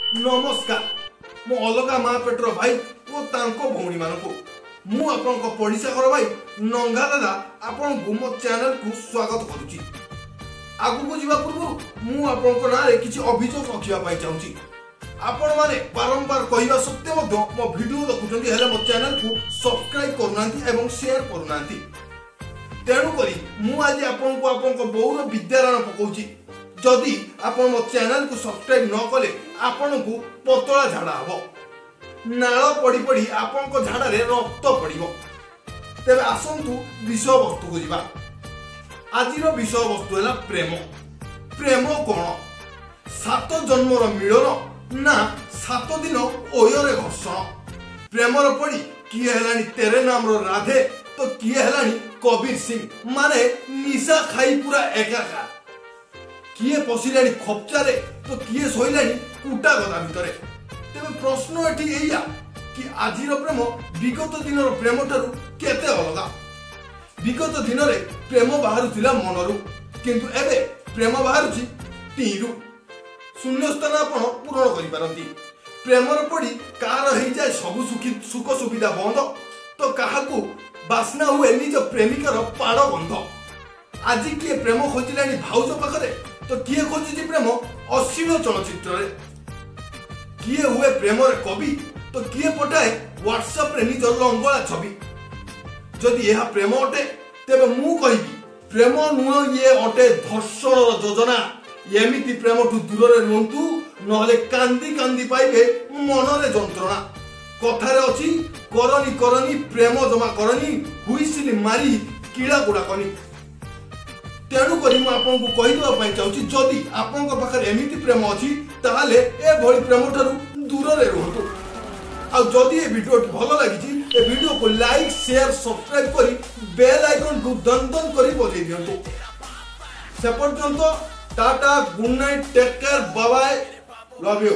नमस्कार मो अलगा माँ पेटर भाई और तांको भौणी मानको मु आपन पड़िशा घर भाई नंगा दादा आपन मो चैनल को स्वागत करुची। आगु को जीवा पूर्व मु आपन नारे किछि अभियोग रखिया पाई चाहूची। आपण माने बारंबार कहिबा सत्य मध्य मो वीडियो देखुचंती हेले मो चैनल को सब्सक्राइब करनांती एवं शेयर करनांती। तेणु करी मु आज आपन को बहुर विद्यारण पकाउची। जदि आपण मो चैनल को सब्सक्राइब न कले आपण को पतला झाड़ा हबो, नाळ पड़ी पड़ी आपण को झाड़ा रे रक्त पड़िबो। तेबे आसंतु विषय वस्तु को जीवा। आजिर विषय वस्तु है प्रेम। प्रेम कोन? 7 जन्मर मिलन ना 7 दिन ओयरे घर्षण। प्रेमर पड़ी किए हेलानी तेरे नाम रो राधे तो किए हेलानी कबीर सिंह माने निशा खाई पूरा एकाकार। किए पशिलानी खोपचारे तो किए सोइलानी कुटा गदा भितरे। तेबे प्रश्न एठी एया कि आजिर प्रेम विगत दिनर प्रेम ठारू केते अलगा। विगत दिन रे प्रेम बाहरुथिला मनरू, किंतु एबे प्रेम बाहरुची टीरू। शून्य स्थान आपण पूरण करि पारंती। प्रेमर पड़ी कार हेइ जाय सब सुख सुविधा बंद तो काहाकू बासना हुए निज प्रेमिकार पाड़ गंध। आज किए प्रेम खोजिलानी भाउज पाखरे तो किए खोजुची प्रेम अश्लील चलचित्र रे। किए हुए प्रेम रे कवि तो किए पठाए व्हाट्सएप रे निज लंगला छवि। जदि यह प्रेम अटे तेबे मु कहिबी प्रेम नुह ये अटे धर्षण योजना। एमिति प्रेम ठू दूर रे रुहंतु नहले कांदी कांदी पाइबे मनरे जंत्रणा। कथारे अछि करनी करनी प्रेम जमा करनी हुइसिली मारी कीड़ा गुड़ा कनी। तेणु करी मु आपन को कहि देबा पई चाहूची जदि आपन को पाखर एमिति प्रेम अछि ताहाले ए भଳି प्रेम ठारू दूर रे रहंतु। आ जदि ए वीडियो भलो लागिची ए वीडियो को लाइक शेयर सब्सक्राइब करी बेल आइकन को दन दन करी बजै दियंतु। से पर्यंत टाटा good night take care bye bye love you.